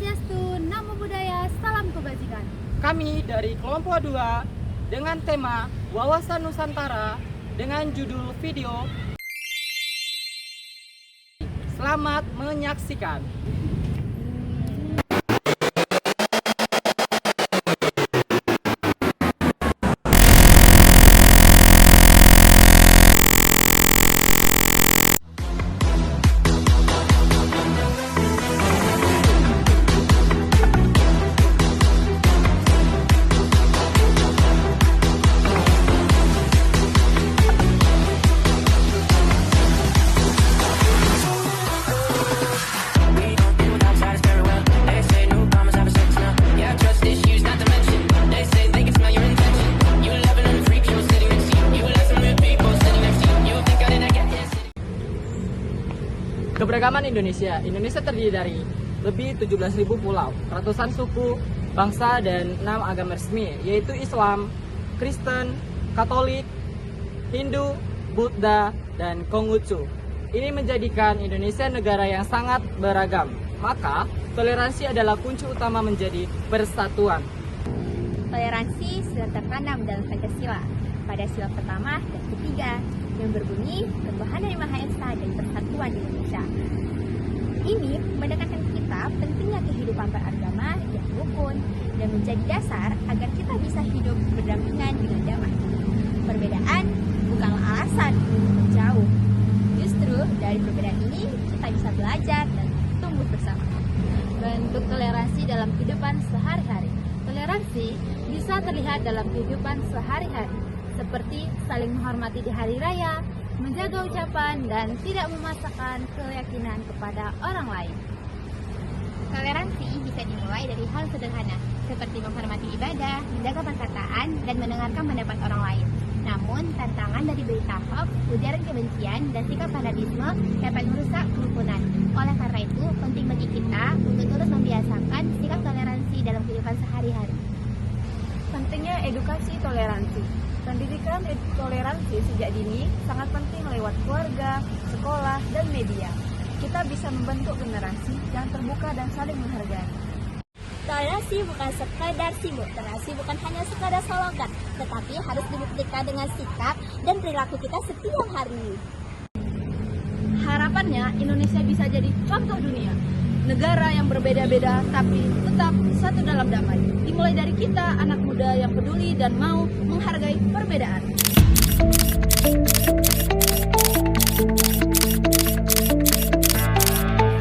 Swastiastu, Namo Buddhaya, Salam Kebajikan. Kami dari kelompok 2 dengan tema Wawasan Nusantara dengan judul video. Selamat menyaksikan. Keberagaman Indonesia. Indonesia terdiri dari lebih 17.000 pulau, ratusan suku, bangsa, dan 6 agama resmi, yaitu Islam, Kristen, Katolik, Hindu, Buddha, dan Konghucu. Ini menjadikan Indonesia negara yang sangat beragam. Maka, toleransi adalah kunci utama menjadi persatuan. Toleransi sudah tertanam dalam Pancasila pada sila pertama dan ketiga yang berbunyi Ketuhanan Yang Maha Esa dan Persatuan Indonesia. Ini mendekatkan kita pentingnya kehidupan beragama yang rukun dan menjadi dasar agar kita bisa hidup berdampingan dengan damai. Perbedaan bukanlah alasan untuk menjauh. Justru dari perbedaan ini kita bisa belajar dan tumbuh bersama. Bentuk toleransi dalam kehidupan sehari-hari. Toleransi bisa terlihat dalam kehidupan sehari-hari, seperti saling menghormati di hari raya, menjaga ucapan, dan tidak memaksakan keyakinan kepada orang lain. Toleransi bisa dimulai dari hal sederhana, seperti menghormati ibadah, menjaga perkataan, dan mendengarkan pendapat orang lain. Namun, tantangan dari berita hoax, ujaran kebencian, dan sikap fanatisme dapat merusak kerukunan. Oleh karena itu, penting bagi kita untuk terus membiasakan sikap toleransi dalam kehidupan sehari-hari. Pentingnya edukasi toleransi. Pendidikan toleransi sejak dini sangat penting lewat keluarga, sekolah, dan media. Kita bisa membentuk generasi yang terbuka dan saling menghargai. Toleransi bukan sekadar simbol, toleransi bukan hanya sekadar slogan, tetapi harus dibuktikan dengan sikap dan perilaku kita setiap hari. Harapannya Indonesia bisa jadi contoh dunia. Negara yang berbeda-beda tapi tetap satu dalam damai. Dimulai dari kita, anak muda yang peduli dan mau menghargai perbedaan.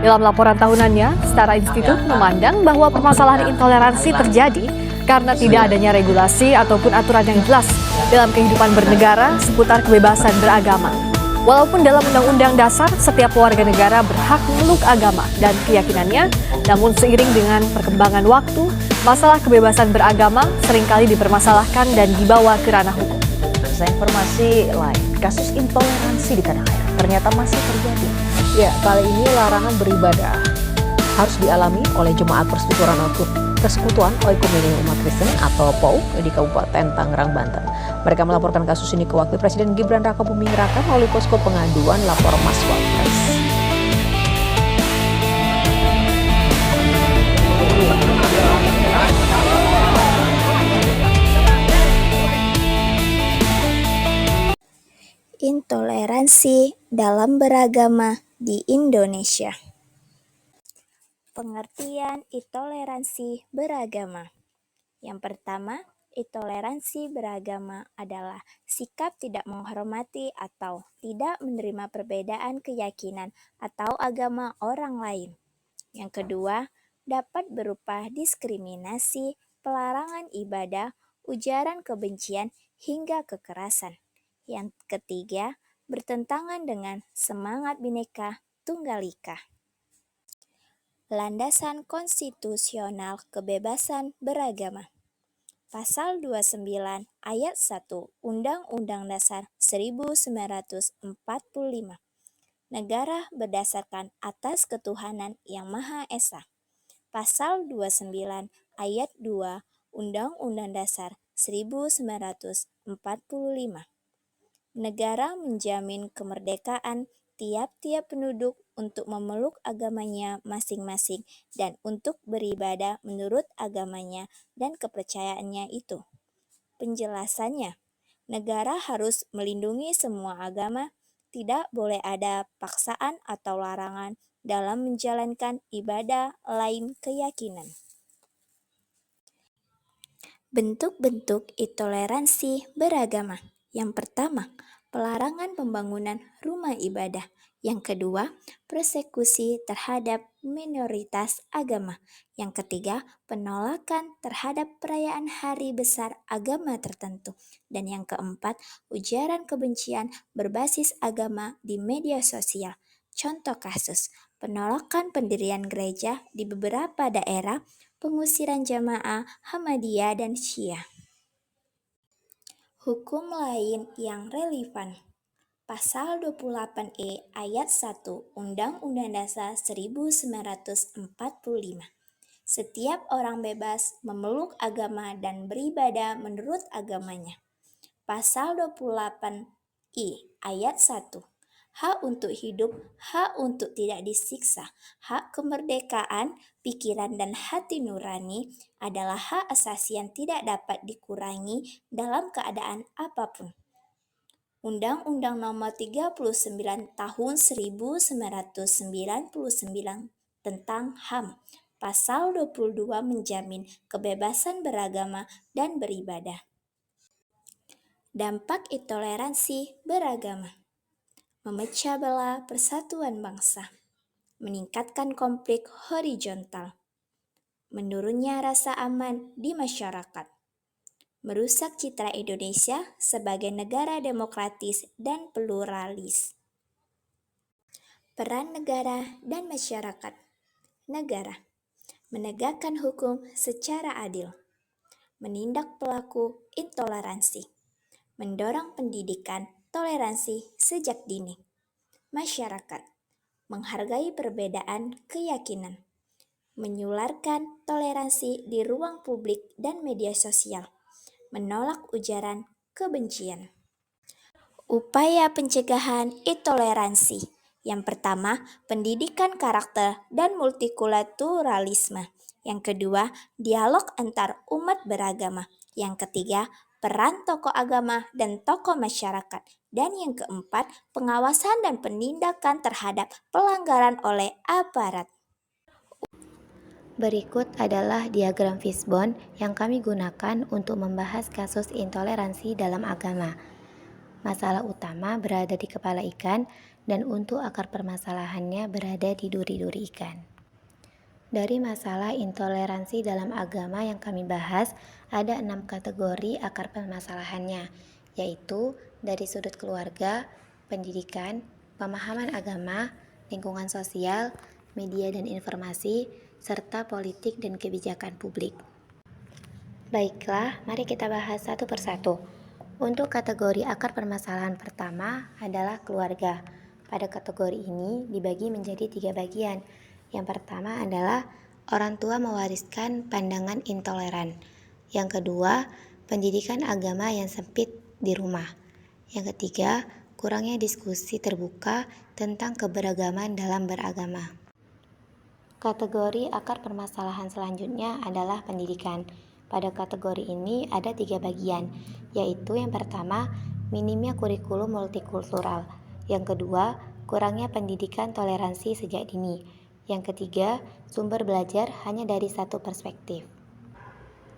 Dalam laporan tahunannya, Setara Institut memandang bahwa permasalahan intoleransi terjadi karena tidak adanya regulasi ataupun aturan yang jelas dalam kehidupan bernegara seputar kebebasan beragama. Walaupun dalam Undang-Undang Dasar, setiap warga negara berhak memeluk agama dan keyakinannya, namun seiring dengan perkembangan waktu, masalah kebebasan beragama seringkali dipermasalahkan dan dibawa ke ranah hukum. Informasi lain, kasus intoleransi di tanah air ternyata masih terjadi. Ya, kali ini larangan beribadah harus dialami oleh jemaat Persekutuan Oikumene Umat Kristen atau POU di Kabupaten Tangerang, Banten. Mereka melaporkan kasus ini ke Wakil Presiden Gibran Rakabuming Raka melalui posko pengaduan lapor Mas Wapres. Intoleransi dalam beragama di Indonesia. Pengertian intoleransi beragama. Yang pertama, intoleransi beragama adalah sikap tidak menghormati atau tidak menerima perbedaan keyakinan atau agama orang lain. Yang kedua, dapat berupa diskriminasi, pelarangan ibadah, ujaran kebencian, hingga kekerasan. Yang ketiga, bertentangan dengan semangat Bhinneka Tunggal Ika. Landasan konstitusional kebebasan beragama. Pasal 29 ayat 1 Undang-Undang Dasar 1945. Negara berdasarkan atas ketuhanan yang Maha Esa. Pasal 29 ayat 2 Undang-Undang Dasar 1945. Negara menjamin kemerdekaan tiap-tiap penduduk untuk memeluk agamanya masing-masing dan untuk beribadah menurut agamanya dan kepercayaannya itu. Penjelasannya, negara harus melindungi semua agama, tidak boleh ada paksaan atau larangan dalam menjalankan ibadah lain keyakinan. Bentuk-bentuk intoleransi beragama. Yang pertama, pelarangan pembangunan rumah ibadah. Yang kedua, persekusi terhadap minoritas agama. Yang ketiga, penolakan terhadap perayaan hari besar agama tertentu. Dan yang keempat, ujaran kebencian berbasis agama di media sosial. Contoh kasus, penolakan pendirian gereja di beberapa daerah, pengusiran jamaah Ahmadiyah dan Syiah. Hukum lain yang relevan. Pasal 28E ayat 1 Undang-Undang Dasar 1945. Setiap orang bebas memeluk agama dan beribadah menurut agamanya. Pasal 28I ayat 1. Hak untuk hidup, hak untuk tidak disiksa, hak kemerdekaan, pikiran dan hati nurani adalah hak asasi yang tidak dapat dikurangi dalam keadaan apapun. Undang-Undang Nomor 39 Tahun 1999 tentang HAM, Pasal 22 menjamin kebebasan beragama dan beribadah. Dampak intoleransi beragama. Memecah belah persatuan bangsa, meningkatkan konflik horizontal, menurunnya rasa aman di masyarakat, merusak citra Indonesia sebagai negara demokratis dan pluralis. Peran negara dan masyarakat. Negara menegakkan hukum secara adil, menindak pelaku intoleransi, mendorong pendidikan toleransi sejak dini. Masyarakat menghargai perbedaan keyakinan, menyularkan toleransi di ruang publik dan media sosial, menolak ujaran kebencian. Upaya pencegahan intoleransi. Yang pertama, pendidikan karakter dan multikulturalisme. Yang kedua, dialog antar umat beragama. Yang ketiga, peran tokoh agama dan tokoh masyarakat. Dan yang keempat, pengawasan dan penindakan terhadap pelanggaran oleh aparat. Berikut adalah diagram fishbone yang kami gunakan untuk membahas kasus intoleransi dalam agama. Masalah utama berada di kepala ikan dan untuk akar permasalahannya berada di duri-duri ikan. Dari masalah intoleransi dalam agama yang kami bahas, ada 6 kategori akar permasalahannya, yaitu dari sudut keluarga, pendidikan, pemahaman agama, lingkungan sosial, media dan informasi, serta politik dan kebijakan publik. Baiklah, mari kita bahas satu persatu. Untuk kategori akar permasalahan pertama adalah keluarga. Pada kategori ini dibagi menjadi 3 bagian. Yang pertama adalah orang tua mewariskan pandangan intoleran. Yang kedua, pendidikan agama yang sempit di rumah. Yang ketiga, kurangnya diskusi terbuka tentang keberagaman dalam beragama. Kategori akar permasalahan selanjutnya adalah pendidikan. Pada kategori ini ada 3 bagian, yaitu yang pertama, minimnya kurikulum multikultural. Yang kedua, kurangnya pendidikan toleransi sejak dini. Yang ketiga, sumber belajar hanya dari satu perspektif.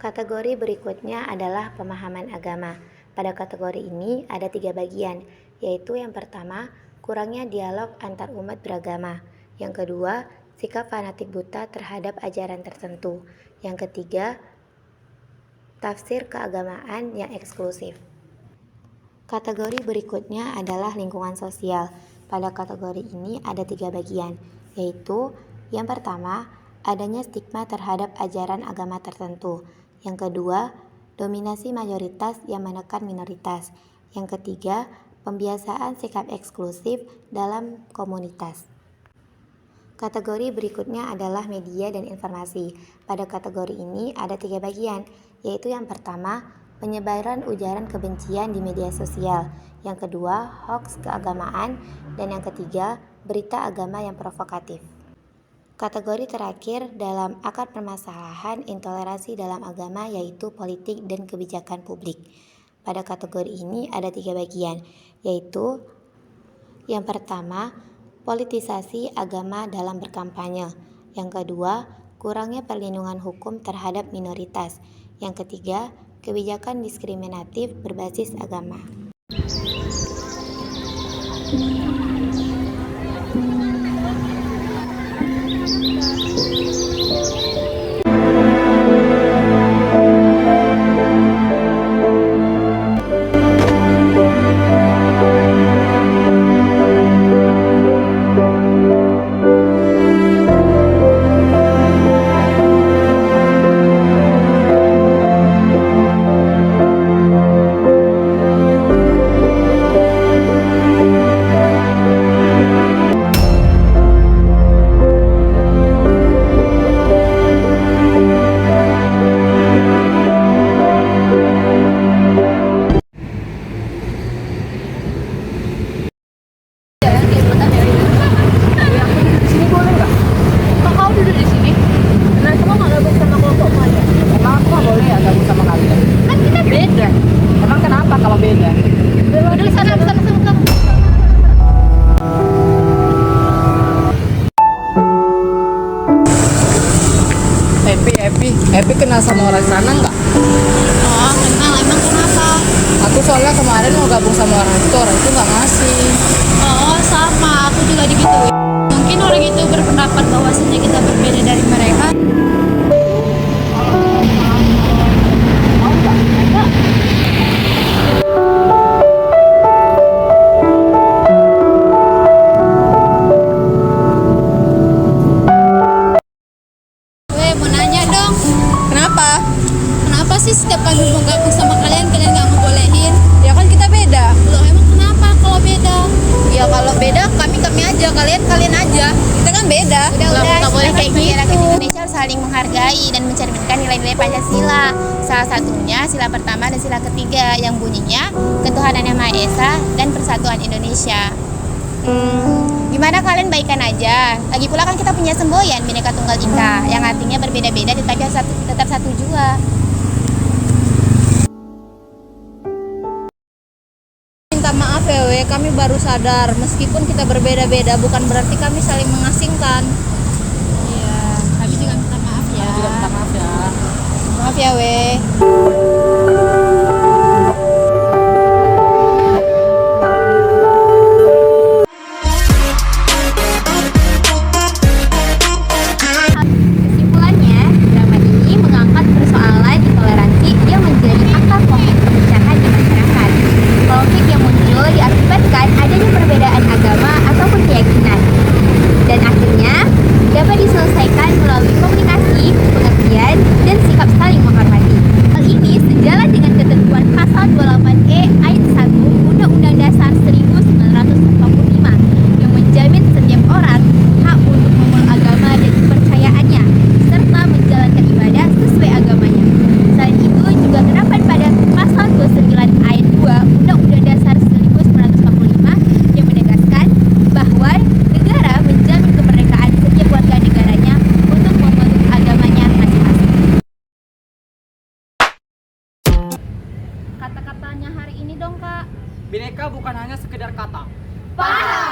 Kategori berikutnya adalah pemahaman agama. Pada kategori ini ada 3 bagian, yaitu yang pertama, kurangnya dialog antar umat beragama. Yang kedua, sikap fanatik buta terhadap ajaran tertentu. Yang ketiga, tafsir keagamaan yang eksklusif. Kategori berikutnya adalah lingkungan sosial. Pada kategori ini ada 3 bagian, yaitu yang pertama, adanya stigma terhadap ajaran agama tertentu. Yang kedua, dominasi mayoritas yang menekan minoritas. Yang ketiga, pembiasaan sikap eksklusif dalam komunitas. Kategori berikutnya adalah media dan informasi. Pada kategori ini ada 3 bagian, yaitu yang pertama, penyebaran ujaran kebencian di media sosial. Yang kedua, hoaks keagamaan. Dan yang ketiga, berita agama yang provokatif. Kategori terakhir dalam akar permasalahan intoleransi dalam agama yaitu politik dan kebijakan publik. Pada kategori ini ada 3 bagian, yaitu yang pertama, politisasi agama dalam berkampanye. Yang kedua, kurangnya perlindungan hukum terhadap minoritas. Yang ketiga, kebijakan diskriminatif berbasis agama. Epi kenal sama orang sana nggak? Oh, kenal. Emang kenapa? Aku soalnya kemarin mau gabung sama orang itu nggak ngasih. Oh, sama. Aku juga digituin. Mungkin orang itu berpendapat bahwasanya kita berbeda dari mereka. Mau nanya dong. Kenapa sih setiap kali mau gabung sama kalian nggak ngebolehin? Ya kan kita beda. Loh, emang kenapa kalau beda? Ya kalau beda kami aja, kalian aja. Kita kan beda. Udah, nggak boleh kayak gitu. Masyarakat Indonesia harus saling menghargai dan mencerminkan nilai-nilai Pancasila. Salah satunya sila pertama dan sila ketiga yang bunyinya ketuhanan yang Maha Esa dan persatuan Indonesia. Gimana kalian baikan aja? Lagi pula kan kita punya semboyan Bhinneka Tunggal Ika yang artinya berbeda-beda tetapi tetap satu jua. Minta maaf ya we, kami baru sadar meskipun kita berbeda-beda bukan berarti kami saling mengasingkan. Iya, kami juga minta maaf ya. Juga minta maaf ya. Maaf ya we. Kesimpulannya, drama ini mengangkat persoalan intoleransi yang menjadi akar konflik perpecahan di masyarakat. Konflik yang muncul diakibatkan adanya perbedaan agama ataupun keyakinan, dan akhirnya dapat diselesaikan melalui komunikasi, pengertian, dan sikap saling menghormati. Hal ini sejalan dengan ketentuan pasal 28E ayat 1 Undang-Undang Dasar 1945 yang menjamin setiap orang hak untuk memeluk agama dan kepercayaannya serta menjalankan ibadah sesuai agamanya. Selain itu juga terdapat pada pasal 29 ayat 2 Undang-Undang Dasar 1945 yang menegaskan bahwa negara menjamin kemerdekaan setiap warga negaranya untuk memeluk agamanya masing-masing. Kata-katanya hari ini dong, Kak. Bhinneka bukan hanya sekedar kata. Paham.